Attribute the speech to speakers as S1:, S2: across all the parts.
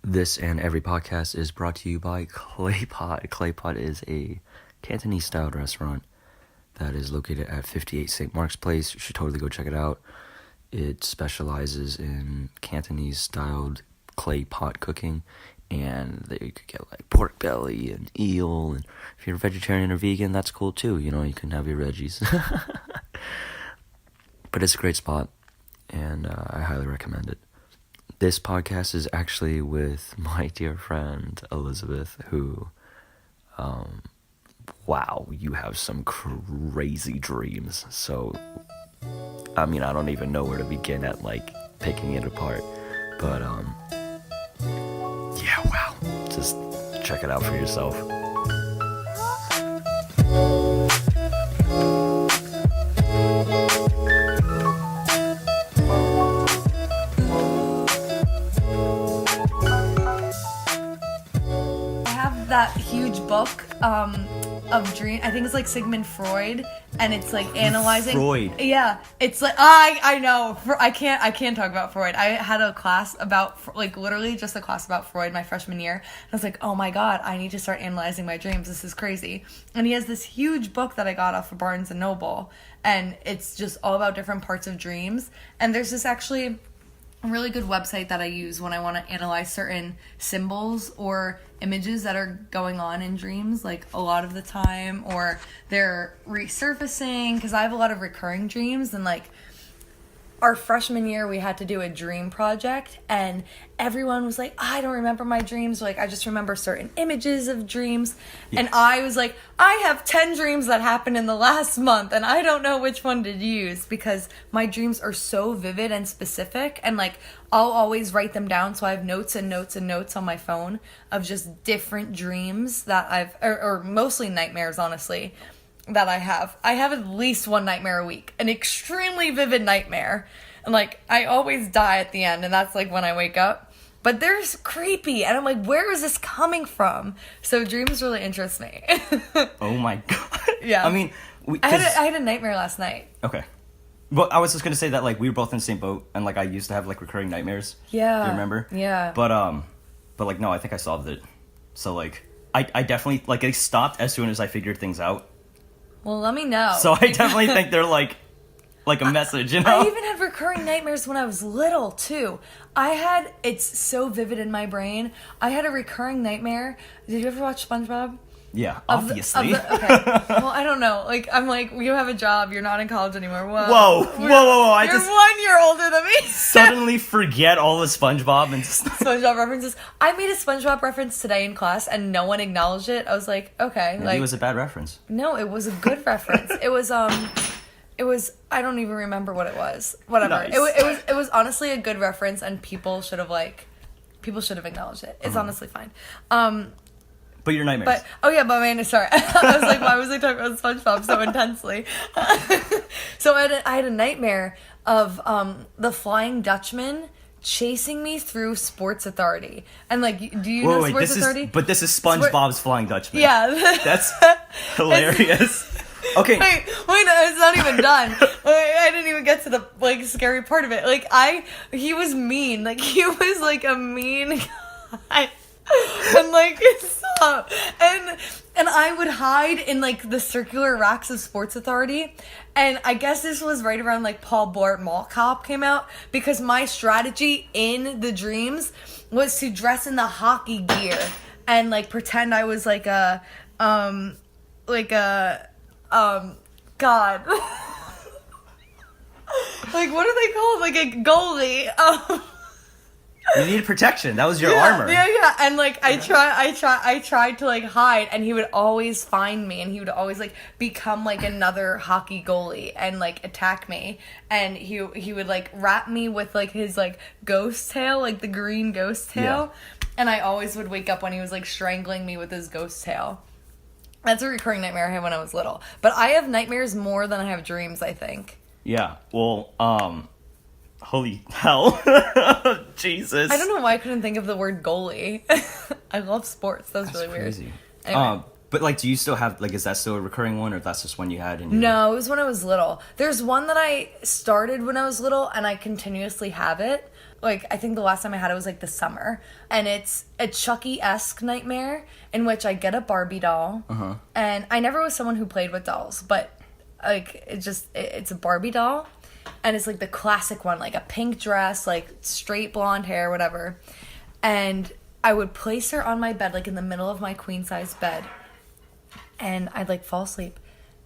S1: This and every podcast is brought to you by Claypot. Claypot is a Cantonese-styled restaurant that is located at 58 St. Mark's Place. You should totally go check it out. It specializes in Cantonese-styled clay pot cooking, and you could get like pork belly and eel, and if you're a vegetarian or vegan, that's cool too. You know, you can have your veggies. But it's a great spot, and I highly recommend it. This podcast is actually with my dear friend Elizabeth, who, wow, you have some crazy dreams. So, I mean, I don't even know where to begin at, like, picking it apart. But, yeah, wow. Just check it out for yourself.
S2: That huge book of dream. I think it's like Sigmund Freud, and it's like analyzing.
S1: Freud.
S2: Yeah, it's like I know. I can't talk about Freud. I had a class about like literally just a class about Freud my freshman year. I was like, oh my god, I need to start analyzing my dreams. This is crazy. And he has this huge book that I got off of Barnes and Noble, and it's just all about different parts of dreams. And there's this actually a really good website that I use when I want to analyze certain symbols or images that are going on in dreams, like a lot of the time, or they're resurfacing, because I have a lot of recurring dreams. And like our freshman year we had to do a dream project, and everyone was like, I don't remember my dreams, like I just remember certain images of dreams. And I was like, I have 10 dreams that happened in the last month, and I don't know which one to use, because my dreams are so vivid and specific, and like I'll always write them down, so I have notes and notes and notes on my phone of just different dreams that I've, or mostly nightmares, honestly, that I have. I have at least one nightmare a week, an extremely vivid nightmare, and like I always die at the end, and that's like when I wake up. But they're creepy, and I'm like, where is this coming from? So dreams really interest me.
S1: Oh my god.
S2: Yeah.
S1: I mean,
S2: I had a nightmare last night.
S1: Okay. Well, I was just gonna say that like we were both in the same boat, and like I used to have like recurring nightmares.
S2: Yeah.
S1: Do you remember?
S2: Yeah.
S1: But like no, I think I solved it. So like I definitely like they stopped as soon as I figured things out.
S2: Well, let me know.
S1: So I definitely think they're like a message, you know?
S2: I even had recurring nightmares when I was little, too. It's so vivid in my brain. I had a recurring nightmare. Did you ever watch SpongeBob?
S1: Yeah, obviously.
S2: Okay. Well, I don't know. Like, I'm like, you have a job. You're not in college anymore.
S1: Whoa. I
S2: You're
S1: just
S2: 1 year older than me.
S1: suddenly forget all the SpongeBob and just...
S2: SpongeBob references. I made a SpongeBob reference today in class, and no one acknowledged it. I was like, okay.
S1: Maybe
S2: like,
S1: it was a bad reference.
S2: No, it was a good reference. It was, I don't even remember what it was. Whatever.
S1: Nice.
S2: It was honestly a good reference, and people should have acknowledged it. It's honestly fine.
S1: But your nightmares.
S2: But man, sorry. I was like, why was I talking about SpongeBob so intensely? So I had a nightmare of the Flying Dutchman chasing me through Sports Authority. And like, do you know Sports Authority?
S1: But this is SpongeBob's Flying Dutchman.
S2: Yeah.
S1: That's hilarious. Okay.
S2: Wait, no, it's not even done. I didn't even get to the like scary part of it. Like he was mean. Like he was like a mean guy. And like stop. And I would hide in like the circular racks of Sports Authority. And I guess this was right around like Paul Blart Mall Cop came out, because my strategy in the dreams was to dress in the hockey gear and like pretend I was like a God. Like, what are they called? Like a goalie.
S1: You needed protection. That was your armor.
S2: Yeah. And like I tried to like hide, and he would always find me, and he would always like become like another hockey goalie and like attack me. And he would like wrap me with like his like ghost tail, like the green ghost tail. Yeah. And I always would wake up when he was like strangling me with his ghost tail. That's a recurring nightmare I had when I was little. But I have nightmares more than I have dreams, I think.
S1: Yeah. Well, holy hell. Jesus.
S2: I don't know why I couldn't think of the word goalie. I love sports. That's really
S1: crazy.
S2: Weird. Anyway.
S1: But like, do you still have like, is that still a recurring one, or that's just one you had in your...
S2: No, it was when I was little. There's one that I started when I was little, and I continuously have it. like, I think the last time I had it was like the summer, and it's a Chucky-esque nightmare in which I get a Barbie doll, and I never was someone who played with dolls, but like it's a Barbie doll, and it's like the classic one, like a pink dress, like straight blonde hair, whatever, and I would place her on my bed, like in the middle of my queen size bed, and I'd like fall asleep.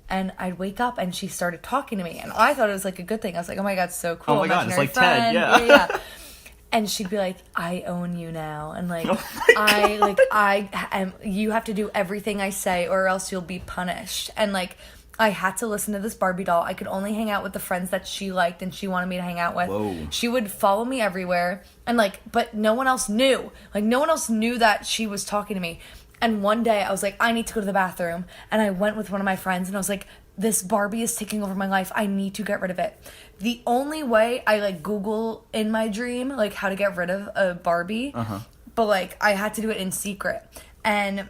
S2: And I'd wake up and she started talking to me. And I thought it was like a good thing. I was like, oh my God, so cool.
S3: Oh my God, it's like
S2: friend.
S3: Ted, yeah.
S2: And she'd be like, I own you now. And like,
S3: Oh
S2: you have to do everything I say or else you'll be punished. And like, I had to listen to this Barbie doll. I could only hang out with the friends that she liked and she wanted me to hang out with.
S3: Whoa.
S2: She would follow me everywhere. And like, but no one else knew. Like, no one else knew that she was talking to me. And one day I was like, I need to go to the bathroom. And I went with one of my friends and I was like, this Barbie is taking over my life. I need to get rid of it. The only way I like Google in my dream, like how to get rid of a Barbie. But like I had to do it in secret. And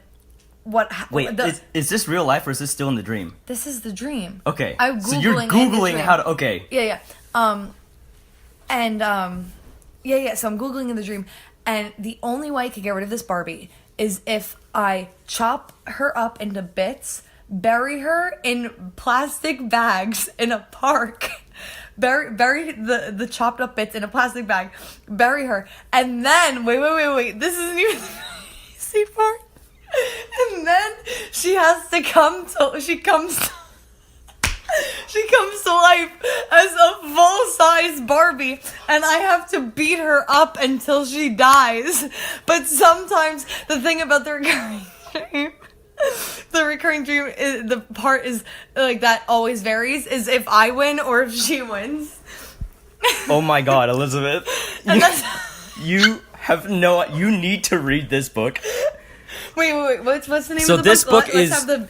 S3: Wait, is this real life or is this still in the dream?
S2: This is the dream.
S3: Okay.
S2: I'm
S3: So you're Googling how to, okay.
S2: Yeah. So I'm Googling in the dream. And the only way I could get rid of this Barbie is if I chop her up into bits, bury her in plastic bags in a park, bury the chopped up bits in a plastic bag, bury her, and then, wait, this isn't even the easy part. And then she comes to life as a full-size Barbie, and I have to beat her up until she dies. But sometimes the thing about the recurring dream is, the part is like that always varies, is if I win or if she wins.
S3: Oh my God, Elizabeth.
S2: And
S3: You need to read this book.
S2: Wait, what's the name
S3: So
S2: of the
S3: this
S2: book?
S3: book
S2: Let's
S3: is-
S2: have the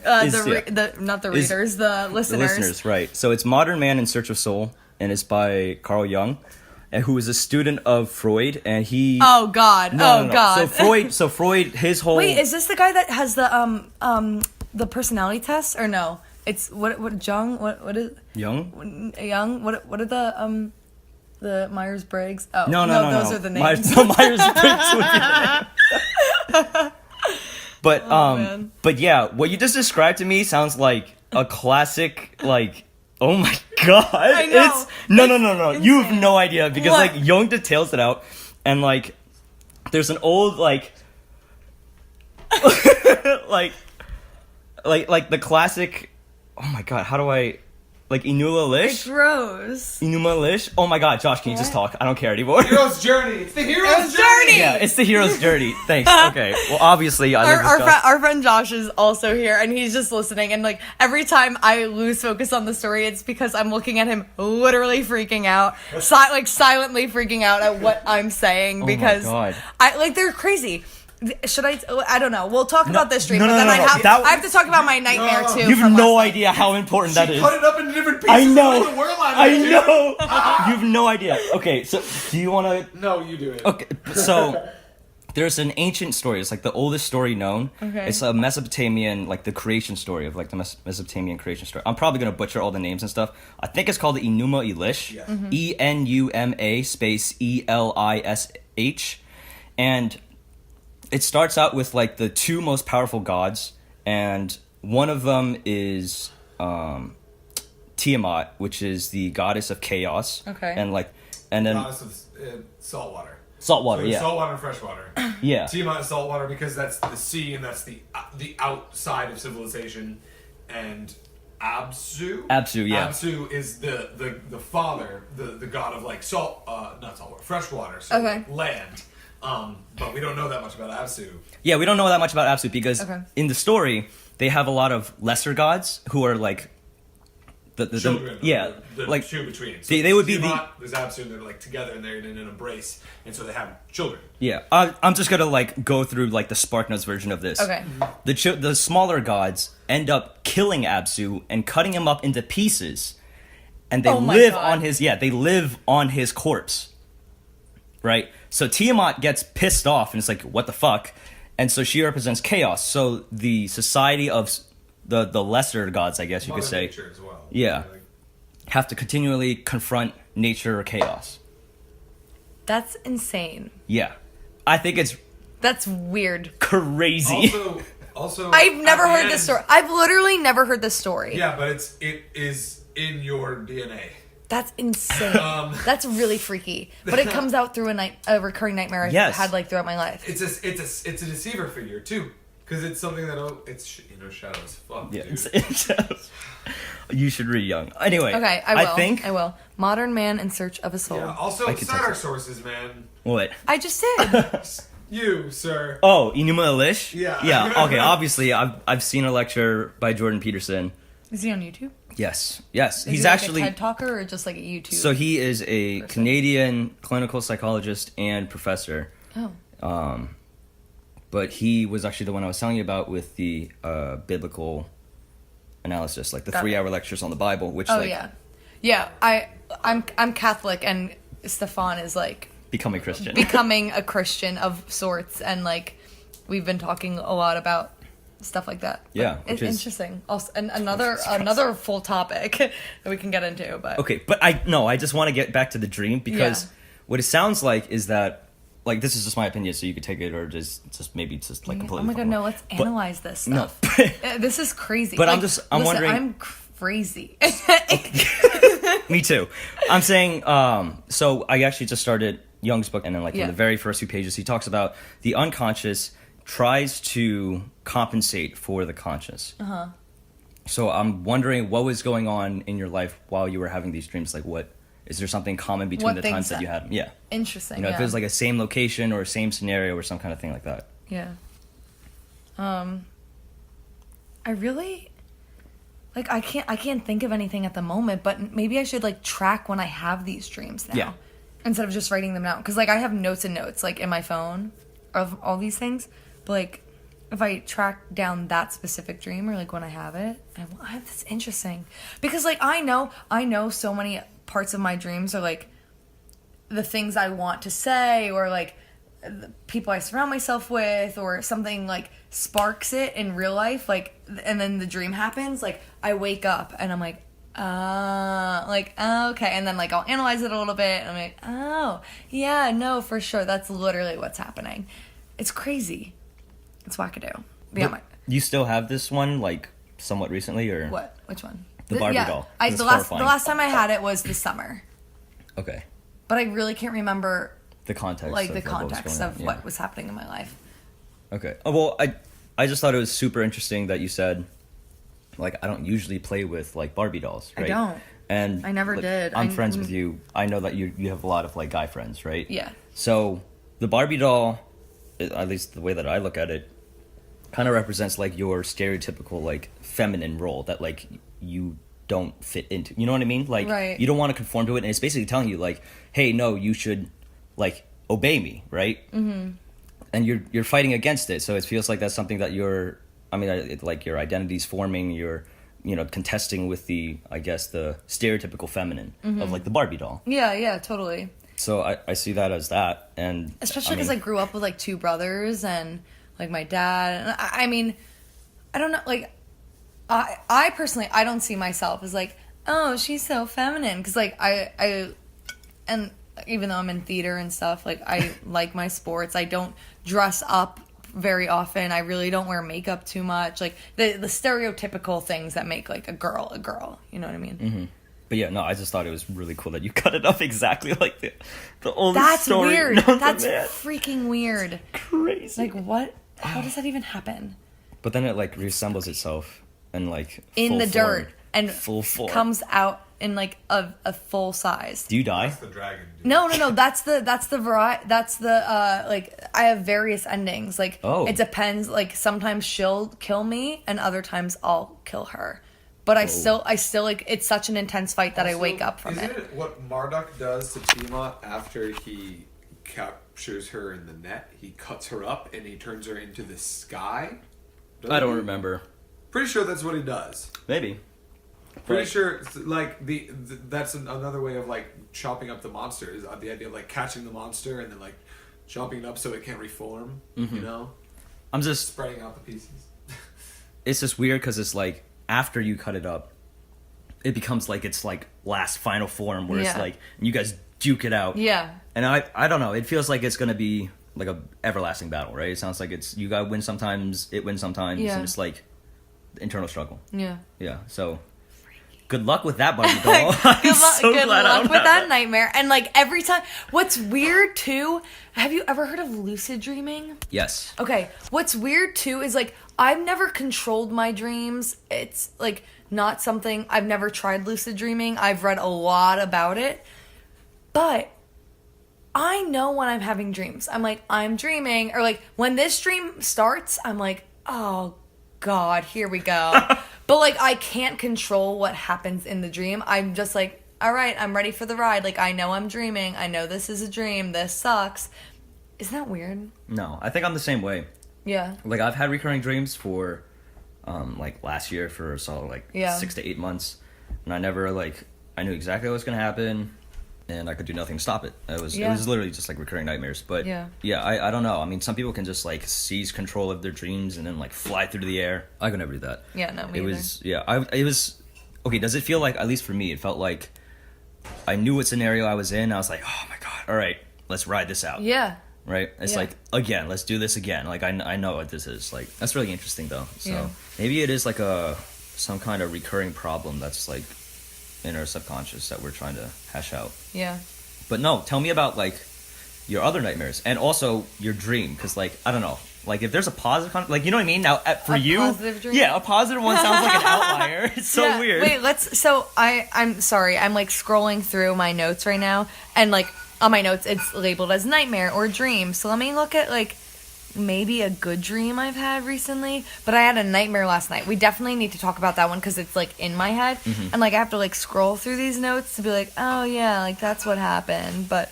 S3: The
S2: listeners.
S3: listeners, right. So it's Modern Man in Search of Soul, and it's by Carl Jung, and who is a student of Freud, and he...
S2: Oh God.
S3: God. So Freud, his whole...
S2: Wait, is this the guy that has the personality test, or no? It's what Jung? What is
S3: Jung?
S2: Young? What are the Myers-Briggs? Oh
S3: No.
S2: those are the names.
S3: Myers-Briggs would be the name. But
S2: man.
S3: but yeah, what you just described to me sounds like a classic, like, oh my God.
S2: I know.
S3: It's no. You have no idea because
S2: What?
S3: like Jung details it out, and like there's an old like like the classic. Oh my God, how do I like Inula
S2: It's
S3: Lish?
S2: Rose.
S3: Inuma Lish? Oh my God, Josh, can you just
S2: What?
S3: talk? I don't care anymore.
S4: Hero's journey. It's the hero's
S2: Hero's
S4: journey.
S2: journey!
S3: Yeah, it's the hero's journey. Thanks. Okay. Well, obviously, I live with Josh.
S2: Our friend Josh is also here, and he's just listening. And like every time I lose focus on the story, it's because I'm looking at him, literally freaking out, silently freaking out at what I'm saying
S3: my
S2: because
S3: God.
S2: they're crazy. Should I don't know. We'll talk about this stream,
S3: no,
S2: but then
S3: no,
S2: I
S3: no.
S2: have to talk about my nightmare
S4: No.
S2: too.
S3: You have
S2: from
S3: no
S2: last night.
S3: idea how important that is.
S4: Cut it up into different pieces.
S3: I know.
S4: Like the world
S3: I know. You have no idea. Okay, so do you want to?
S4: No, you do it.
S3: Okay, so there's an ancient story. It's like the oldest story known.
S2: Okay.
S3: It's a Mesopotamian, like the creation story of like the Mesopotamian creation story. I'm probably gonna butcher all the names and stuff. I think it's called the Enuma Elish.
S4: Yes.
S3: Enuma space Elish, and it starts out with like the two most powerful gods, and one of them is Tiamat, which is the goddess of chaos.
S2: Okay.
S3: And then
S4: Goddess of saltwater.
S3: saltwater,
S4: So
S3: yeah.
S4: saltwater and freshwater.
S3: Yeah.
S4: Tiamat is saltwater because that's the sea and that's the outside of civilization. And Absu.
S3: Absu, yeah.
S4: Absu is the father, the god of like not saltwater, freshwater. So
S2: Okay.
S4: like land. But we don't know that much about Absu.
S3: Yeah, we don't know that much about Absu because
S2: Okay.
S3: in the story they have a lot of lesser gods who are like the
S4: Children.
S3: yeah,
S4: The
S3: like
S4: two between. So
S3: they would be
S4: Tiamat, there's Absu, and they're like together and they're in an embrace, and so they have children.
S3: yeah. I'm just gonna like go through like the SparkNotes version of this.
S2: Okay.
S3: The smaller gods end up killing Absu and cutting him up into pieces, and they
S2: Oh my
S3: live
S2: God.
S3: they live on his corpse. Right? So Tiamat gets pissed off and it's like, what the fuck? And so she represents chaos. So the society of the lesser gods, I guess you could
S4: Mother
S3: say,
S4: Nature as well.
S3: Yeah.
S4: Like,
S3: have to continually confront nature or chaos.
S2: That's insane.
S3: Yeah. I think it's
S2: That's weird.
S3: crazy.
S4: Also,
S2: I've never
S4: at the
S2: heard this
S4: end-
S2: story. I've literally never heard this story.
S4: Yeah, but it is in your DNA.
S2: That's insane. That's really freaky. But it comes out through a recurring nightmare I've
S3: Yes.
S2: had like throughout my life.
S4: It's a deceiver figure too, because it's something that shadows. Fuck,
S3: Yeah,
S4: dude.
S3: you should read Young. Anyway,
S2: Okay, I
S3: I
S2: will. Modern man in search of a soul.
S4: Yeah. Also,
S3: I could
S4: cite
S3: take
S4: our
S3: it.
S4: sources, man.
S3: What?
S2: I just did.
S4: You, sir.
S3: Oh, Enuma Elish?
S4: Yeah.
S3: Yeah, okay, obviously, I've seen a lecture by Jordan Peterson.
S2: Is he on YouTube?
S3: Yes.
S2: Is
S3: He's
S2: he like
S3: actually...
S2: a TED talker or just like a YouTube?
S3: So he is a
S2: person?
S3: Canadian clinical psychologist and professor.
S2: Oh.
S3: But he was actually the one I was telling you about with the biblical analysis, like the
S2: Got it.
S3: 3-hour lectures on the Bible, which
S2: Oh
S3: like
S2: yeah. I'm Catholic and Stefan is like
S3: becoming Christian.
S2: becoming a Christian of sorts, and like we've been talking a lot about stuff like that. But
S3: Yeah,
S2: it's
S3: which is-
S2: interesting. Also, and another full topic that we can get into. But
S3: Okay, but I just want to get back to the dream because
S2: Yeah.
S3: what it sounds like is that, like, this is just my opinion, so you could take it or just maybe just like
S2: oh
S3: completely.
S2: my god,
S3: fuck
S2: no!
S3: with
S2: Let's
S3: it. But-
S2: analyze this
S3: No.
S2: stuff. This is crazy.
S3: But I'm
S2: Like,
S3: I'm
S2: listen,
S3: wondering-
S2: I'm crazy.
S3: Me too. I'm saying, so I actually just started Jung's book, and then like
S2: Yeah.
S3: in the very first few pages, he talks about the unconscious tries to compensate for the conscious.
S2: Uh-huh.
S3: So I'm wondering what was going on in your life while you were having these dreams. Like, what is there something common between
S2: What
S3: the
S2: things
S3: times that
S2: that-
S3: you had? Yeah,
S2: Interesting.
S3: you know,
S2: yeah.
S3: if it was like a same location or a same scenario or some kind of thing like that.
S2: Yeah. I really like I can't think of anything at the moment, but maybe I should like track when I have these dreams now.
S3: Yeah.
S2: Instead of just writing them down, cuz like I have notes and notes like in my phone of all these things, but like if I track down that specific dream or like when I have it, that's interesting. Because like I know so many parts of my dreams are like the things I want to say or like the people I surround myself with or something like sparks it in real life, like, and then the dream happens, like I wake up and I'm like okay, and then like I'll analyze it a little bit and I'm like, oh yeah, no, for sure, that's literally what's happening. It's crazy. It's wackadoo. But yeah,
S3: But you still have this one, like, somewhat recently, or
S2: what? Which one?
S3: The Barbie doll. It's
S2: The
S3: horrifying.
S2: last time I had it was this summer,
S3: Okay,
S2: but I really can't remember
S3: the context,
S2: like the
S3: of what was
S2: context
S3: going
S2: of
S3: on.
S2: what
S3: Yeah.
S2: was happening in my life.
S3: Okay. Oh, well, I just thought it was super interesting that you said, like, I don't usually play with like Barbie dolls,
S2: I
S3: right?
S2: don't.
S3: And
S2: I never
S3: like,
S2: did.
S3: I'm friends with you. I know that you have a lot of like guy friends, right?
S2: Yeah.
S3: So the Barbie doll, at least the way that I look at it, kind of represents like your stereotypical like feminine role that like you don't fit into. You know what I mean? Like,
S2: Right.
S3: you don't want to conform to it, and it's basically telling you like, hey, no, you should like obey me, right? Mm-hmm. And you're fighting against it, so it feels like that's something that you're. I mean, like your identity's forming. You're, contesting with the, I guess, the stereotypical feminine of like the Barbie doll.
S2: Yeah, totally.
S3: So I see that as that, and
S2: Especially because I grew up with like two brothers and like my dad. And I mean, I don't know. Like, I personally, I don't see myself as like, oh, she's so feminine. Because like and even though I'm in theater and stuff, like I like my sports. I don't dress up very often. I really don't wear makeup too much. Like the stereotypical things that make like a girl a girl. You know what I mean?
S3: Mm-hmm. But yeah, no, I just thought it was really cool that you cut it up exactly like the old
S2: That's
S3: story.
S2: weird.
S3: known to
S2: That's
S3: man.
S2: freaking weird.
S3: Crazy.
S2: Like what? How does that even happen?
S3: But then it like reassembles itself and like
S2: In
S3: full
S2: the
S3: form.
S2: dirt and
S3: full form.
S2: comes out in like a full size.
S3: Do you die?
S4: That's the dragon. Dude.
S2: No. That's the variety. That's the like I have various endings. Like
S3: Oh.
S2: it depends. Like sometimes she'll kill me, and other times I'll kill her. But I still like it's such an intense fight that I
S4: Also,
S2: wake up from
S4: isn't
S2: it.
S4: What Marduk does to Tiamat after he captures her in the net, he cuts her up and he turns her into the sky?
S3: I don't
S4: he?
S3: remember.
S4: Pretty sure that's what he does.
S3: Maybe.
S4: Pretty
S3: But-
S4: sure, like that's another way of like chopping up the monster is the idea of like catching the monster and then like chopping it up so it can't reform.
S3: Mm-hmm.
S4: You know,
S3: I'm just.
S4: spreading out the pieces.
S3: It's just weird because it's like after you cut it up, it becomes like its like last final form where it's
S2: Yeah.
S3: like you guys duke it out.
S2: Yeah.
S3: And I don't know. It feels like it's gonna be like a everlasting battle, right? It sounds like it's you gotta win sometimes, it wins sometimes,
S2: Yeah.
S3: and it's like internal struggle.
S2: Yeah.
S3: Yeah. So good luck with that, buddy doll.
S2: Good luck with that nightmare. And like every time, what's weird too, have you ever heard of lucid dreaming?
S3: Yes.
S2: Okay, what's weird too is like I've never controlled my dreams. It's like not something, I've never tried lucid dreaming. I've read a lot about it. But I know when I'm having dreams. I'm like, I'm dreaming. Or like when this dream starts, I'm like, oh God, here we go. But like I can't control what happens in the dream. I'm just like, all right, I'm ready for the ride. Like I know I'm dreaming. I know this is a dream. This sucks. Isn't that weird?
S3: No, I think I'm the same way.
S2: Yeah.
S3: Like I've had recurring dreams for like last year for solid like 6 to 8 months. And I never like I knew exactly what was gonna happen and I could do nothing to stop it. It was literally just like recurring nightmares. But I don't know. I mean some people can just like seize control of their dreams and then like fly through the air. I could never do that.
S2: Yeah, no, me
S3: It
S2: either.
S3: was it was okay, does it feel like, at least for me, it felt like I knew what scenario I was in. I was like, oh my God, all right, let's ride this out.
S2: Yeah.
S3: Right? It's like, again, let's do this again. Like, I know what this is. Like, that's really interesting, though. So, maybe it is like some kind of recurring problem that's like in our subconscious that we're trying to hash out.
S2: Yeah.
S3: But no, tell me about like your other nightmares and also your dream. Because, like, I don't know. Like, if there's a positive, like, you know what I mean? Now, for
S2: A
S3: you,
S2: positive dream?
S3: yeah, a positive one sounds like an outlier. It's so weird.
S2: Wait, so I'm sorry. I'm like scrolling through my notes right now and like on my notes it's labeled as nightmare or dream. So let me look at like maybe a good dream I've had recently. But I had a nightmare last night. We definitely need to talk about that one because it's like in my head.
S3: Mm-hmm.
S2: And like I have to like scroll through these notes to be like, oh yeah, like that's what happened. But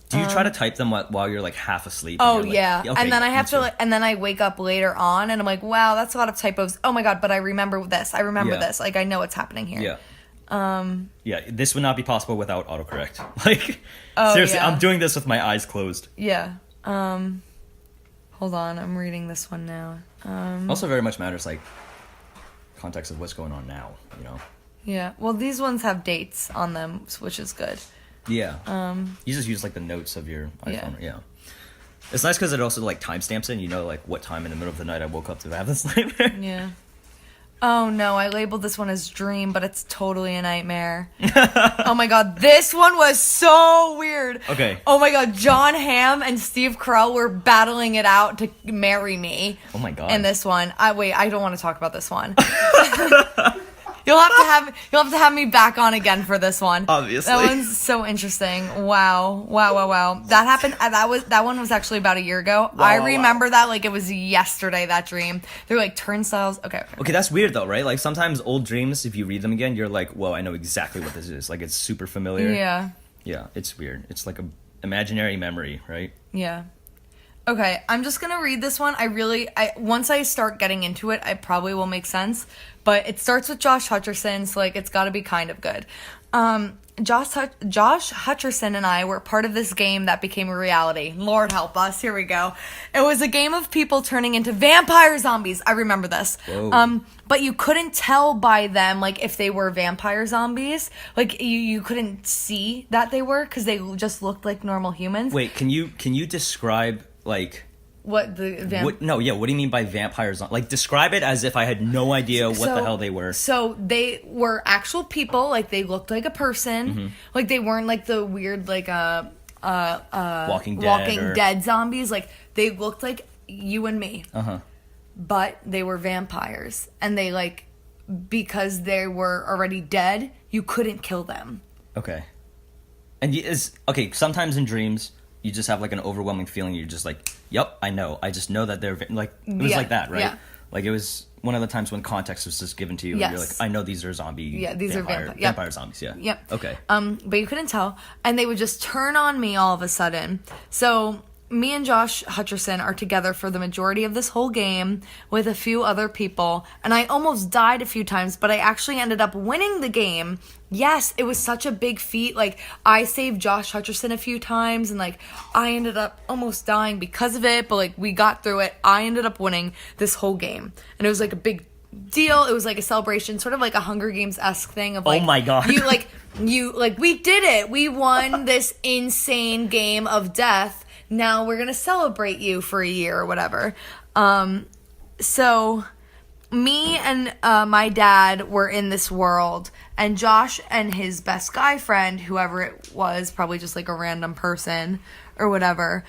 S3: do you try to type them while you're like half asleep?
S2: oh
S3: you're, like,
S2: yeah,
S3: okay,
S2: and then I have
S3: me
S2: to
S3: too.
S2: like, and then I wake up later on, and I'm like, wow, that's a lot of typos. Oh my God, but I remember this. I remember
S3: Yeah.
S2: this. Like I know what's happening here.
S3: Yeah. Yeah, this would not be possible without autocorrect. Like, seriously,
S2: yeah.
S3: I'm doing this with my eyes closed.
S2: Yeah. Hold on, I'm reading this one now.
S3: Also, very much matters like context of what's going on now. You know.
S2: Yeah. Well, these ones have dates on them, which is good.
S3: Yeah. You just use like the notes of your iPhone. Yeah. It's nice because it also like timestamps it. And you know like what time in the middle of the night I woke up to have this nightmare.
S2: Yeah. Oh no, I labeled this one as dream, but it's totally a nightmare. Oh my God, this one was so weird.
S3: Okay.
S2: Oh my God, John Hamm and Steve Carell were battling it out to marry me.
S3: Oh my God.
S2: In this one, I don't want to talk about this one. You'll have to have me back on again for this one.
S3: Obviously.
S2: That one's so interesting. Wow. That happened. That one was actually about a year ago. I remember that like it was yesterday. That dream. They're like turnstiles. Okay.
S3: Okay, that's weird though, right? Like sometimes old dreams, if you read them again, you're like, whoa, I know exactly what this is. Like it's super familiar.
S2: Yeah.
S3: Yeah, it's weird. It's like a imaginary memory, right?
S2: Yeah. Okay, I'm just gonna read this one. Once I start getting into it, it probably will make sense. But it starts with Josh Hutcherson, so like it's got to be kind of good. Josh Hutcherson and I were part of this game that became a reality. Lord help us. Here we go. It was a game of people turning into vampire zombies. I remember this.
S3: Whoa.
S2: But you couldn't tell by them like if they were vampire zombies. Like you couldn't see that they were because they just looked like normal humans.
S3: Wait, can you describe like
S2: What the
S3: what do you mean by vampires? Like describe it as if I had no idea what the hell they were.
S2: So they were actual people, like they looked like a person. Like they weren't like the weird like
S3: Walking Dead
S2: Dead zombies. Like they looked like you and me.
S3: Uh-huh.
S2: But they were vampires, and they like because they were already dead, you couldn't kill them.
S3: Okay. And sometimes in dreams you just have like an overwhelming feeling. You're just like, yep, I know. I just know that they're like, it was like that, right?
S2: Yeah.
S3: Like it was one of the times when context was just given to you.
S2: Yes.
S3: And you're like, I know these are zombie.
S2: Yeah, these are vampire. Yep.
S3: Vampire zombies. Yeah.
S2: Yep.
S3: Okay.
S2: But you couldn't tell, and they would just turn on me all of a sudden. So me and Josh Hutcherson are together for the majority of this whole game with a few other people, and I almost died a few times, but I actually ended up winning the game. Yes, it was such a big feat. Like, I saved Josh Hutcherson a few times, and, like, I ended up almost dying because of it, but, like, we got through it. I ended up winning this whole game, and it was, like, a big deal. It was like a celebration, sort of like a Hunger Games-esque thing of like,
S3: Oh my God.
S2: we did it. We won this insane game of death. Now we're gonna celebrate you for a year or whatever. So me and my dad were in this world, and Josh and his best guy friend, whoever it was, probably just like a random person or whatever,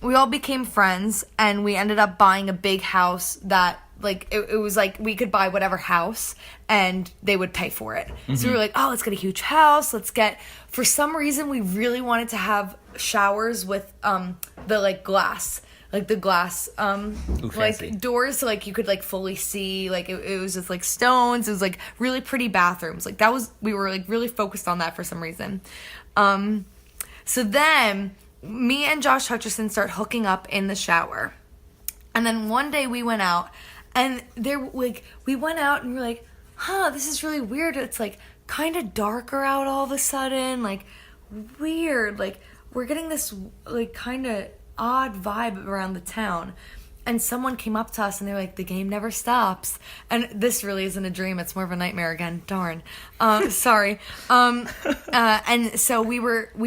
S2: we all became friends, and we ended up buying a big house that, like, it was like we could buy whatever house and they would pay for it. So we were like, oh, let's get a huge house. For some reason, we really wanted to have showers with the like glass. Like the glass,
S3: fancy.
S2: like doors, so like you could like fully see. Like it was just like stones. It was like really pretty bathrooms. Like we were like really focused on that for some reason. So then me and Josh Hutcherson start hooking up in the shower, and then one day we went out, and we went out and we were like, huh, this is really weird. It's like kind of darker out all of a sudden, like weird. Like we're getting this like kind of odd vibe around the town, and someone came up to us and they're like, the game never stops. And this really isn't a dream, it's more of a nightmare again, darn. Sorry. And so we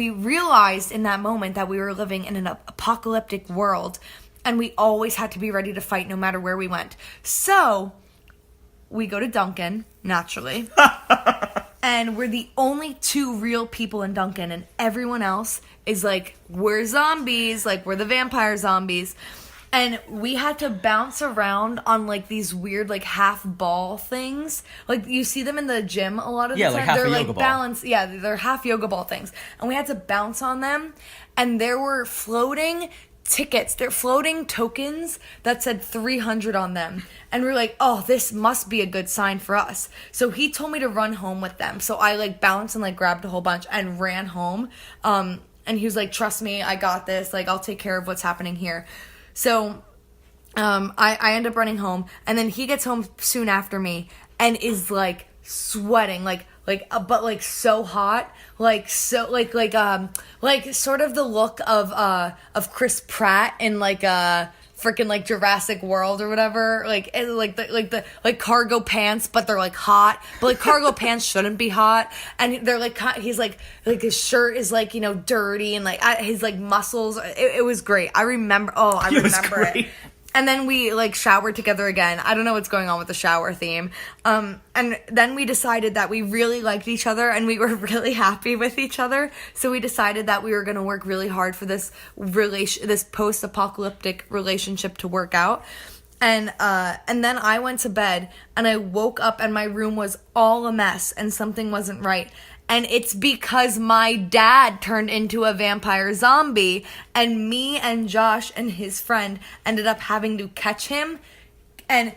S2: realized in that moment that we were living in an apocalyptic world, and we always had to be ready to fight no matter where we went. So we go to Duncan, naturally. And we're the only two real people in Duncan, and everyone else is like, we're zombies, like we're the vampire zombies. And we had to bounce around on like these weird like half ball things. Like you see them in the gym a lot of the time.
S3: Like half
S2: they're
S3: a
S2: like
S3: yoga ball.
S2: balance. Yeah, they're half yoga ball things. And we had to bounce on them, and there were floating tickets. They're floating tokens that said 300 on them. And we were like, oh, this must be a good sign for us. So he told me to run home with them. So I like bounced and like grabbed a whole bunch and ran home. And he was like, trust me, I got this. Like, I'll take care of what's happening here. So I end up running home, and then he gets home soon after me and is like sweating, but like so hot, like sort of the look of Chris Pratt in like a freaking like Jurassic World or whatever, like cargo pants, but they're like hot, but like cargo pants shouldn't be hot, and they're like he's like his shirt is like, you know, dirty, and like his like muscles. It was great. I remember it. And then we like showered together again. I don't know what's going on with the shower theme. And then we decided that we really liked each other and we were really happy with each other. So we decided that we were going to work really hard for this post-apocalyptic relationship to work out. And then I went to bed, and I woke up and my room was all a mess and something wasn't right. And it's because my dad turned into a vampire zombie, and me and Josh and his friend ended up having to catch him and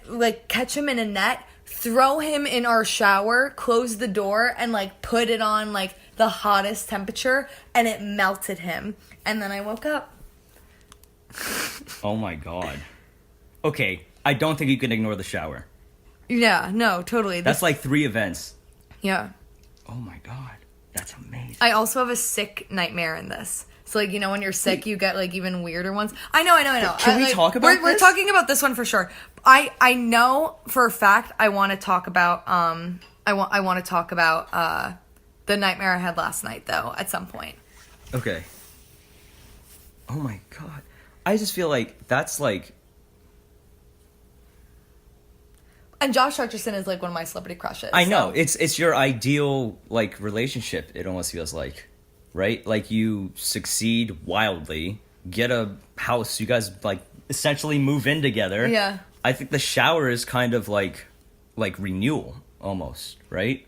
S2: like catch him in a net, throw him in our shower, close the door, and like put it on like the hottest temperature, and it melted him. And then I woke up.
S3: Oh my God. Okay, I don't think you can ignore the shower.
S2: Yeah, no, totally.
S3: That's like 3 events.
S2: Yeah.
S3: Oh my God, that's amazing.
S2: I also have a sick nightmare in this. So, like, you know, when you're sick, you get, like, even weirder ones. I know.
S3: Can we talk about
S2: We're
S3: this?
S2: talking about this one for sure. I know for a fact I want to talk about, I want to talk about, the nightmare I had last night, though, at some point.
S3: Okay. Oh my God. I just feel like that's like...
S2: And Josh Hutcherson is, like, one of my celebrity crushes.
S3: I know.
S2: So.
S3: It's your ideal, like, relationship, it almost feels like. Right? Like, you succeed wildly, get a house, you guys, like, essentially move in together.
S2: Yeah.
S3: I think the shower is kind of like renewal, almost, right?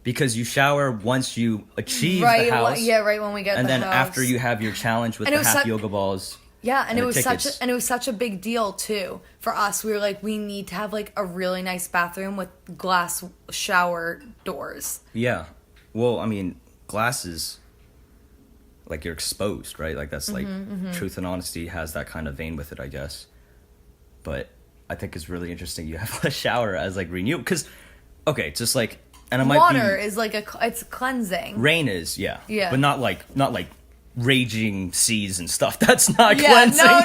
S3: Because you shower once you achieve the house.
S2: Right when we get
S3: and
S2: the
S3: then
S2: house.
S3: after you have your challenge with the half yoga balls.
S2: Yeah, and it was
S3: tickets.
S2: such a big deal too for us. We were like, we need to have like a really nice bathroom with glass shower doors.
S3: Yeah. Well, I mean, glass is like you're exposed, right? Like that's like Truth and Honesty has that kind of vein with it, I guess. But I think it's really interesting you have a shower as like renew because okay, just like and it might
S2: water
S3: be,
S2: is like it's cleansing.
S3: Rain is, yeah. But not like raging seas and stuff. That's not cleansing.
S2: No.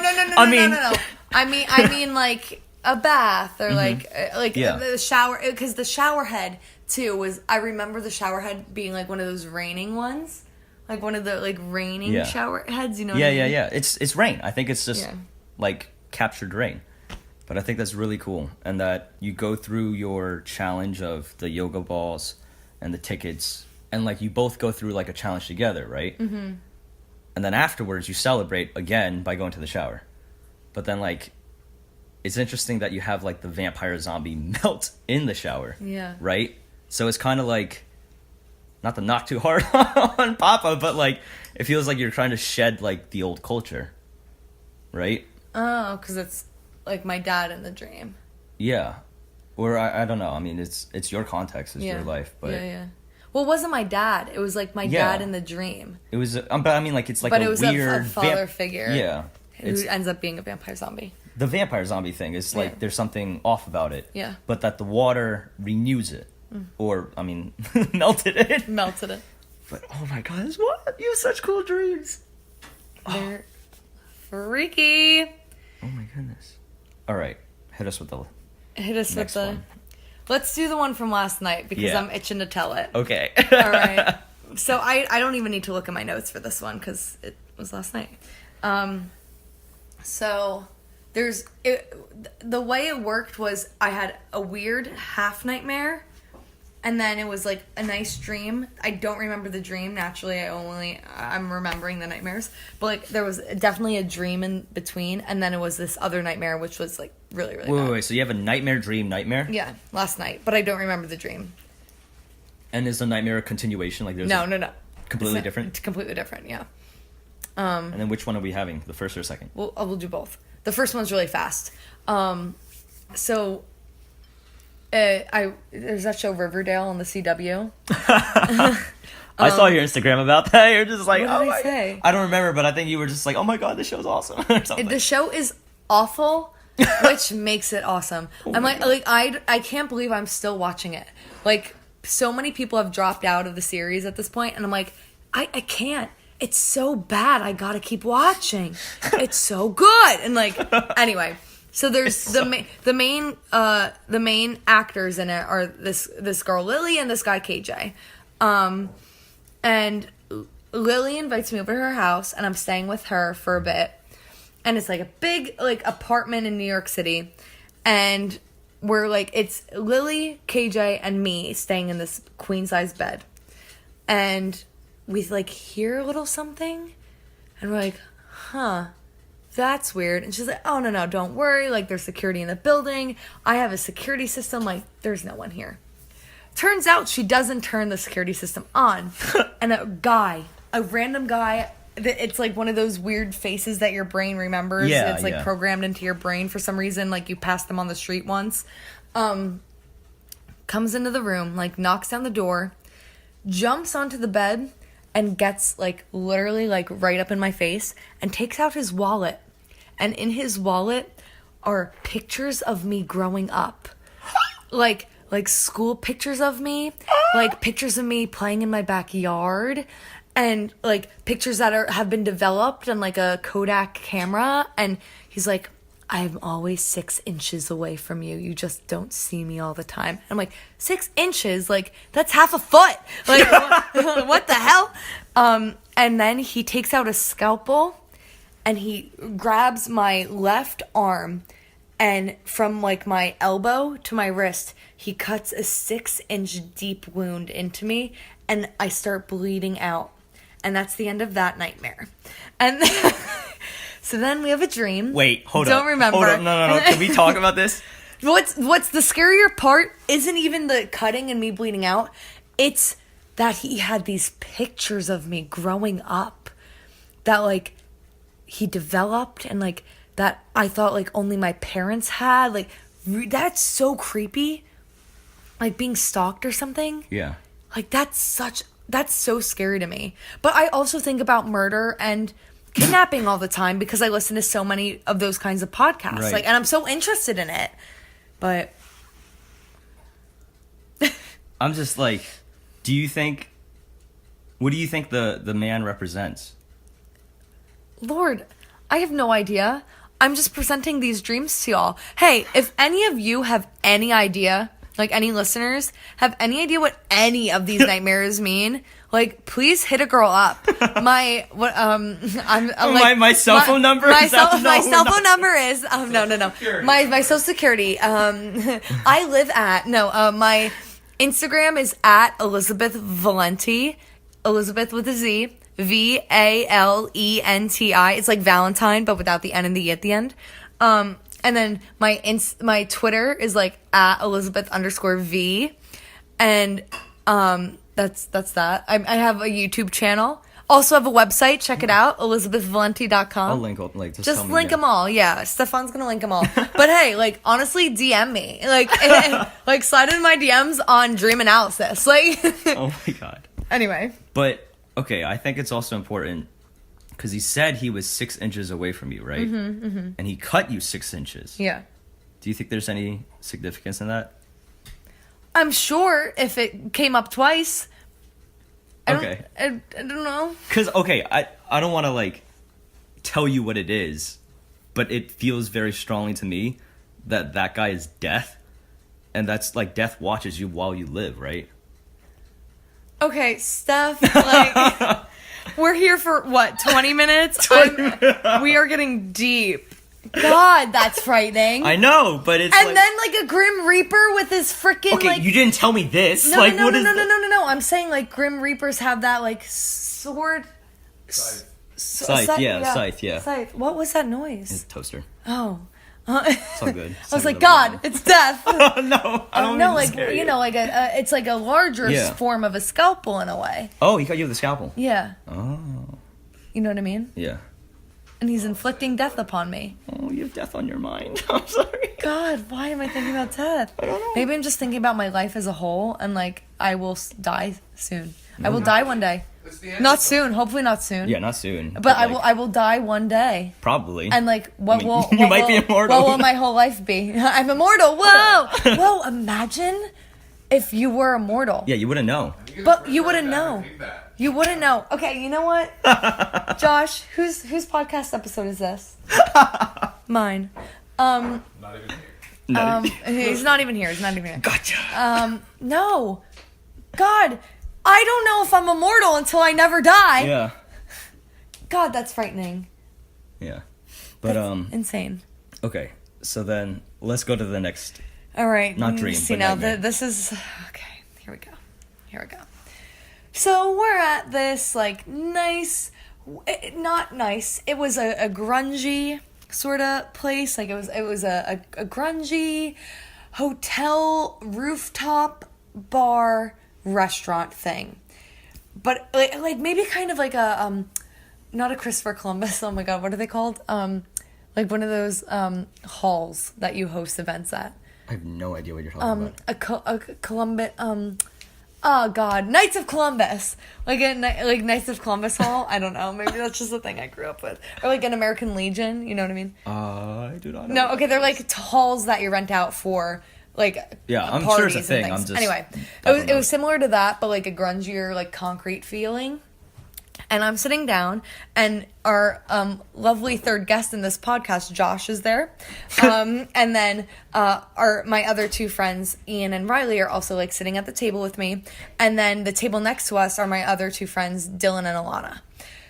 S2: I mean like a bath or like
S3: Yeah.
S2: the shower, because the shower head too was, I remember the shower head being like one of those raining ones, like one of the like raining
S3: Yeah.
S2: shower heads, you know?
S3: Yeah,
S2: what I mean?
S3: yeah. It's rain. I think it's just
S2: Yeah.
S3: like captured rain. But I think that's really cool, and that you go through your challenge of the yoga balls and the tickets, and like you both go through like a challenge together, right? Mm-hmm. And then afterwards you celebrate again by going to the shower. But then like, it's interesting that you have like the vampire zombie melt in the shower.
S2: Yeah.
S3: Right? So it's kind of like, not to knock too hard on Papa, but like it feels like you're trying to shed like the old culture, right?
S2: Oh, because it's like my dad in the dream.
S3: Yeah, or I don't know. I mean, it's your context, it's
S2: Yeah.
S3: your life, but
S2: yeah. Well, it wasn't my dad. It was like my
S3: Yeah.
S2: dad in the dream.
S3: it was. But I mean, like it's like
S2: But
S3: a
S2: it was
S3: weird
S2: a father figure.
S3: Yeah,
S2: Who
S3: it's
S2: ends up being a vampire zombie.
S3: the vampire zombie thing. Is like
S2: Yeah.
S3: there's something off about it.
S2: Yeah.
S3: but that the water renews it, or I mean, melted it.
S2: Melted it.
S3: But oh my god, what you have such cool dreams.
S2: They're freaky.
S3: Oh my goodness. All right, hit us with the.
S2: Hit us
S3: Next
S2: with the.
S3: one.
S2: Let's do the one from last night because
S3: Yeah.
S2: I'm itching to tell it.
S3: Okay.
S2: All right. So I don't even need to look at my notes for this one because it was last night. So the way it worked was I had a weird half nightmare, and then it was like a nice dream. I don't remember the dream. Naturally, I'm remembering the nightmares, but like there was definitely a dream in between, and then it was this other nightmare, which was like really really bad.
S3: Wait. So you have a nightmare, dream, nightmare,
S2: Yeah, last night, but I don't remember the dream.
S3: and is the nightmare a continuation? Like there's
S2: No.
S3: completely
S2: It's
S3: different.
S2: completely different. Yeah.
S3: And then which one are we having? The first or second?
S2: We'll do both. The first one's really fast. So there's that show Riverdale on the CW.
S3: I saw your Instagram about that. You're just like,
S2: What
S3: oh
S2: did I
S3: my
S2: say?
S3: I don't remember, but I think you were just like, oh my god, this show's awesome or something.
S2: The show is awful, which makes it awesome. I'm like I can't believe I'm still watching it. Like so many people have dropped out of the series at this point, and I'm like, I can't. It's so bad. I gotta keep watching. It's so good. And like, anyway, so there's the main actors in it are this girl Lily and this guy KJ, and Lily invites me over to her house, and I'm staying with her for a bit, and it's like a big like apartment in New York City, and we're like it's Lily, KJ, and me staying in this queen size bed, and we like hear a little something, and we're like, huh, that's weird. And she's like, oh no, don't worry, like there's security in the building, I have a security system, like there's no one here. Turns out she doesn't turn the security system on. And a random guy, it's like one of those weird faces that your brain remembers.
S3: Yeah,
S2: it's like
S3: yeah.
S2: programmed into your brain for some reason, like you passed them on the street once. Comes into the room, like knocks down the door, jumps onto the bed, and gets like literally like right up in my face and takes out his wallet. And in his wallet are pictures of me growing up. like school pictures of me, like pictures of me playing in my backyard, and like pictures that have been developed on like a Kodak camera. And he's like, I'm always 6 inches away from you. You just don't see me all the time. I'm like, 6 inches? Like, that's half a foot. Like, what the hell? And then he takes out a scalpel and he grabs my left arm, and from like my elbow to my wrist, he cuts a 6-inch deep wound into me, and I start bleeding out. And that's the end of that nightmare. And so then we have a dream.
S3: Wait, hold up.
S2: Don't remember.
S3: Hold up. No. Can we talk about this?
S2: What's the scarier part isn't even the cutting and me bleeding out. It's that he had these pictures of me growing up that like he developed, and like that I thought like only my parents had. Like that's so creepy. Like being stalked or something.
S3: Yeah.
S2: Like that's so scary to me. But I also think about murder and kidnapping all the time because I listen to so many of those kinds of podcasts.
S3: Right.
S2: Like, and I'm so interested in it. But
S3: I'm just like, what do you think the man represents?
S2: Lord, I have no idea. I'm just presenting these dreams to y'all. Hey, if any of you have any idea, like any listeners have any idea what any of these nightmares mean, like please hit a girl up. My
S3: cell phone number.
S2: My cell phone number is no. My social security. I live at my Instagram is at Elizabeth Valenti. Elizabeth with a Z. Valenti. It's like Valentine, but without the N and the E at the end. And then my Twitter is like at Elizabeth_V. And that's that. I have a YouTube channel. Also have a website. Check it out, elizabethvalenti.com.
S3: I'll link
S2: just link them all. Yeah, Stefan's gonna link them all. But hey, like honestly, DM me. Like like slide in my DMs on dream analysis. Like
S3: oh my god.
S2: Anyway.
S3: But okay, I think it's also important because he said he was 6 inches away from you, right? And he cut you 6 inches.
S2: Yeah.
S3: Do you think there's any significance in that?
S2: I'm sure if it came up twice. I don't know.
S3: Because, okay, I don't want to, like, tell you what it is, but it feels very strongly to me that guy is death. And that's, like, death watches you while you live, right?
S2: Okay, Steph, like, we're here for, what, 20 minutes? We are getting deep. God, that's frightening.
S3: I know, but it's
S2: and then, like, a Grim Reaper with his freaking,
S3: okay,
S2: like...
S3: you didn't tell me this.
S2: No,
S3: like,
S2: no.
S3: I'm
S2: I'm saying, like, Grim Reapers have that, like, sword...
S3: Scythe, yeah.
S2: Scythe. What was that noise?
S3: It's a toaster.
S2: Oh.
S3: It's all good.
S2: I was like, God, it's death.
S3: Oh, no. I don't
S2: no,
S3: mean to
S2: like,
S3: scare you.
S2: you know, like, it's like a larger form of a scalpel in a way.
S3: Oh, he cut you with a scalpel.
S2: Yeah.
S3: Oh.
S2: You know what I mean?
S3: Yeah.
S2: And he's inflicting death upon me.
S3: Oh, you have death on your mind. I'm sorry.
S2: God, why am I thinking about death?
S3: I don't know.
S2: Maybe I'm just thinking about my life as a whole, and like I will die soon. I will die one day. Not soon. Hopefully not soon.
S3: Yeah, not soon.
S2: But I will die one day.
S3: Probably.
S2: And like, what will
S3: you might be immortal.
S2: What will my whole life be? I'm immortal. Whoa, whoa! Imagine if you were immortal.
S3: Yeah, you wouldn't know.
S2: But you wouldn't know. You wouldn't know. Okay, you know what? Josh, whose podcast episode is this? Mine.
S4: Not even here.
S2: He's not even here. He's not even here.
S3: Gotcha.
S2: No. God, I don't know if I'm immortal until I never die.
S3: Yeah.
S2: God, that's frightening.
S3: Yeah. But
S2: Insane.
S3: Okay. So then let's go to the next.
S2: All right.
S3: Not dream.
S2: See
S3: but
S2: now,
S3: nightmare.
S2: this is okay. Here we go. So we're at this like nice, not nice. It was a grungy sort of place. Like it was a grungy hotel rooftop bar restaurant thing, but like maybe kind of like a not a Christopher Columbus. Oh my God, what are they called? Like one of those halls that you host events at.
S3: I have no idea what you're talking about.
S2: A Columbus. Oh God, Knights of Columbus, like Knights of Columbus Hall. I don't know. Maybe that's just a thing I grew up with, or like an American Legion. You know what I mean?
S3: I do not know.
S2: No, okay, they're like halls that you rent out for like
S3: I'm
S2: parties
S3: sure it's a
S2: and
S3: thing.
S2: things.
S3: I'm just
S2: Anyway, it was similar to that, but like a grungier, like concrete feeling. And I'm sitting down, and our lovely third guest in this podcast, Josh, is there. And then my other two friends, Ian and Riley, are also like sitting at the table with me. And then the table next to us are my other two friends, Dylan and Alana.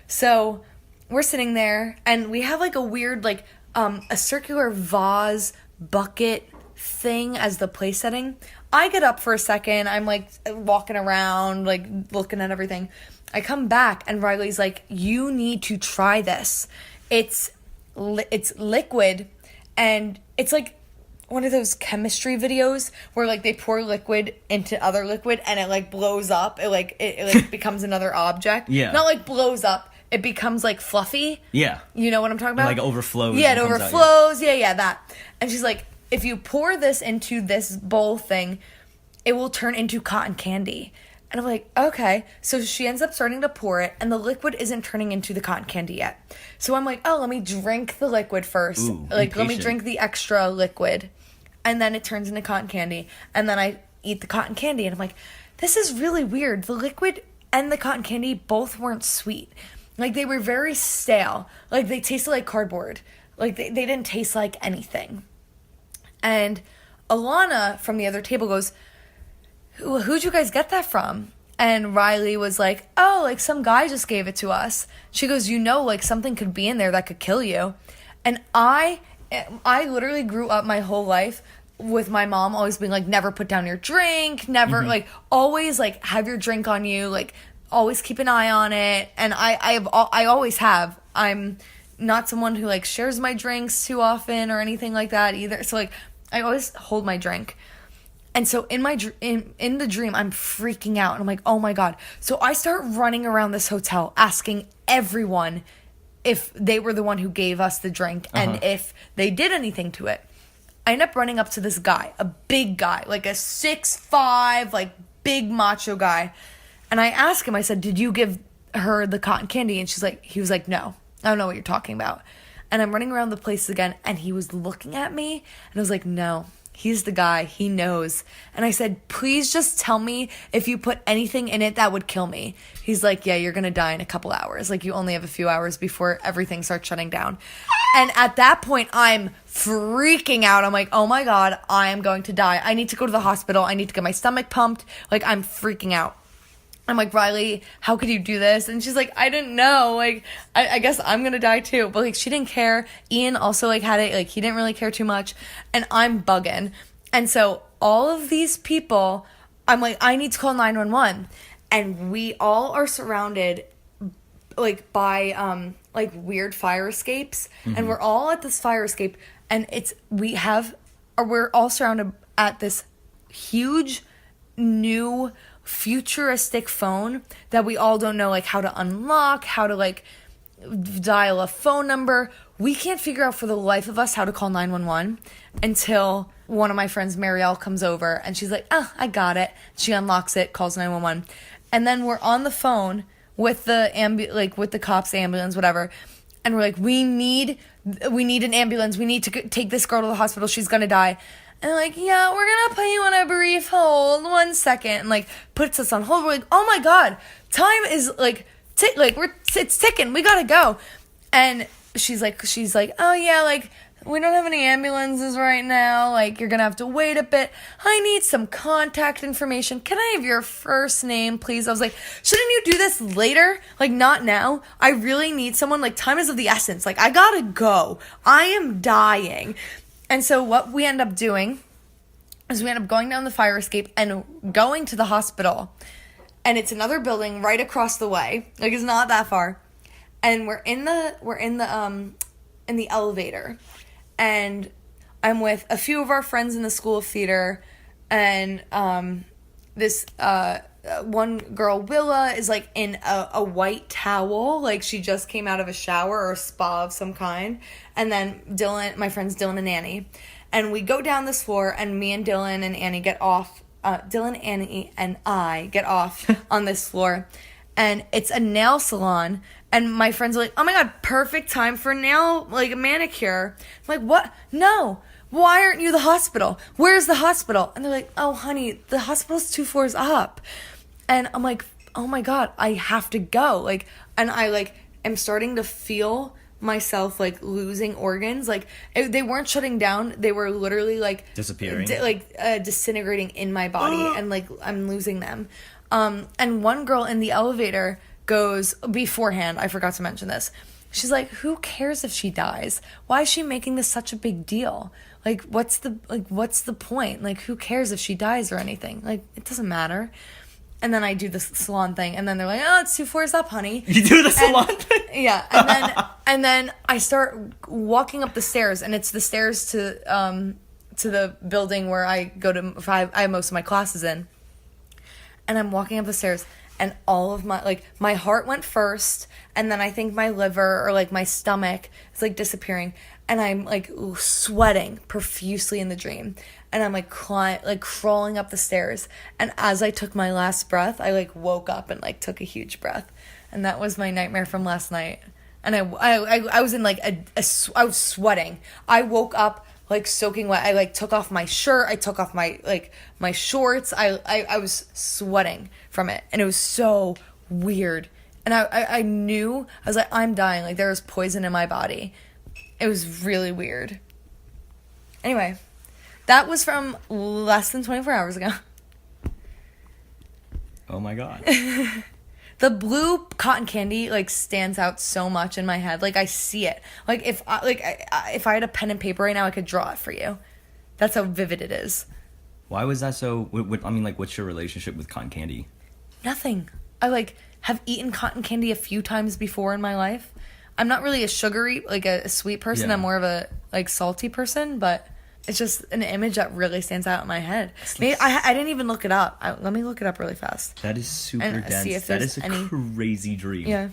S2: So we're sitting there, and we have like a weird, like a circular vase bucket thing as the place setting. I get up for a second. I'm like walking around, like looking at everything. I come back and Riley's like, "You need to try this. It's liquid, and it's like one of those chemistry videos where like they pour liquid into other liquid and it like blows up. It like becomes another object.
S3: Yeah.
S2: Not like blows up. It becomes like fluffy.
S3: Yeah.
S2: You know what I'm talking about?
S3: Like overflows.
S2: Yeah, it
S3: and comes out,
S2: overflows. Yeah, that. And she's like, if you pour this into this bowl thing, it will turn into cotton candy. And I'm like, okay. So she ends up starting to pour it, and the liquid isn't turning into the cotton candy yet. So I'm like, oh, let me drink the liquid first.
S3: Ooh,
S2: like, let me
S3: impatient.
S2: drink the extra liquid. And then it turns into cotton candy. And then I eat the cotton candy, and I'm like, this is really weird. The liquid and the cotton candy both weren't sweet. Like, they were very stale. Like, they tasted like cardboard. Like, they didn't taste like anything. And Alana from the other table goes, who'd you guys get that from? And Riley was like, oh, like some guy just gave it to us. She goes, like something could be in there that could kill you. And I literally grew up my whole life with my mom always being like, never put down your drink, never like always like have your drink on you, like always keep an eye on it. And I always have. I'm not someone who like shares my drinks too often or anything like that either. So like I always hold my drink. And so in the dream, I'm freaking out. And I'm like, oh my God. So I start running around this hotel asking everyone if they were the one who gave us the drink and if they did anything to it. I end up running up to this guy, a big guy, like a 6'5", like big macho guy. And I asked him, I said, did you give her the cotton candy? And he was like, no, I don't know what you're talking about. And I'm running around the place again. And he was looking at me and I was like, no. He's the guy. He knows. And I said, please just tell me if you put anything in it that would kill me. He's like, yeah, you're going to die in a couple hours. Like, you only have a few hours before everything starts shutting down. And at that point, I'm freaking out. I'm like, oh my God, I am going to die. I need to go to the hospital. I need to get my stomach pumped. Like, I'm freaking out. I'm like, Riley, how could you do this? And she's like, I didn't know. Like, I guess I'm going to die too. But, like, she didn't care. Ian also, like, had it. Like, he didn't really care too much. And I'm bugging. And so all of these people, I'm like, I need to call 911. And we all are surrounded, like, by, like, weird fire escapes. And we're all at this fire escape. And we're all surrounded at this huge, new, futuristic phone that we all don't know like how to unlock, how to like dial a phone number. We can't figure out for the life of us how to call 911 until one of my friends, Marielle, comes over and she's like, oh, I got it. She unlocks it, calls 911. And then we're on the phone with with the cops, ambulance, whatever. And we're like, we need an ambulance. We need to take this girl to the hospital. She's going to die. And they're like, yeah, we're going to put you on a brief hold. 1 second. And, like, puts us on hold. We're like, oh, my God. Time is, like, it's ticking. We got to go. And she's like, oh, yeah, like, we don't have any ambulances right now. Like, you're going to have to wait a bit. I need some contact information. Can I have your first name, please? I was like, shouldn't you do this later? Like, not now. I really need someone. Like, time is of the essence. Like, I got to go. I am dying. And so what we end up doing is we end up going down the fire escape and going to the hospital. And it's another building right across the way. Like, it's not that far. And we're in the elevator. And I'm with a few of our friends in the School of Theater. And this one girl, Willa, is like in a white towel. Like, she just came out of a shower or a spa of some kind. And then Dylan, my friends Dylan and Annie. And we go down this floor, and me and Dylan and Annie get off. Dylan, Annie, and I get off on this floor. And it's a nail salon. And my friends are like, oh my God, perfect time for a manicure. I'm like, what? No. Why aren't you the hospital? Where's the hospital? And they're like, oh, honey, the hospital's 2 floors up. And I'm like, oh my God, I have to go. Like, and I like am starting to feel myself like losing organs. Like, they weren't shutting down. They were literally like
S3: disappearing,
S2: disintegrating in my body. And like, I'm losing them. And one girl in the elevator goes, beforehand, I forgot to mention this. She's like, who cares if she dies? Why is she making this such a big deal? Like, what's the point? Like, who cares if she dies or anything? Like, it doesn't matter. And then I do the salon thing, and then they're like, oh, it's 2 floors up, honey.
S3: You do the salon thing?
S2: Yeah. And then I start walking up the stairs, and it's the stairs to the building where I go to, I have most of my classes in. And I'm walking up the stairs, and all of my heart went first, and then I think my liver or like my stomach is like disappearing, and I'm like sweating profusely in the dream, and I'm like crawling up the stairs, and as I took my last breath, I like woke up and like took a huge breath, and that was my nightmare from last night. And I was in like I was sweating. I woke up like soaking wet. I like took off my shirt. I took off my shorts. I was sweating from it, and it was so weird. And I knew, I was like, I'm dying. Like, there was poison in my body. It was really weird. Anyway, that was from less than 24 hours ago.
S3: Oh my god.
S2: The blue cotton candy like stands out so much in my head. Like I see it. Like if I had a pen and paper right now, I could draw it for you. That's how vivid it is.
S3: Why was that so? I mean, like, what's your relationship with cotton candy?
S2: Nothing. I like have eaten cotton candy a few times before in my life. I'm not really a sugary, like a sweet person.
S3: Yeah.
S2: I'm more of a like salty person, but it's just an image that really stands out in my head. Maybe I didn't even look it up. Let me look it up really fast.
S3: That is super
S2: And see
S3: dense.
S2: if
S3: That
S2: there's
S3: is a
S2: any-
S3: crazy dream.
S2: Yeah.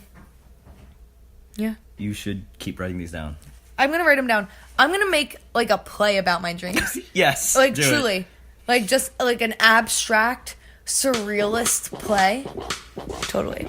S2: Yeah.
S3: You should keep writing these down.
S2: I'm gonna write them down. I'm gonna make like a play about my dreams.
S3: Yes.
S2: Like
S3: do it.
S2: truly. Like just like an abstract, surrealist play. Totally.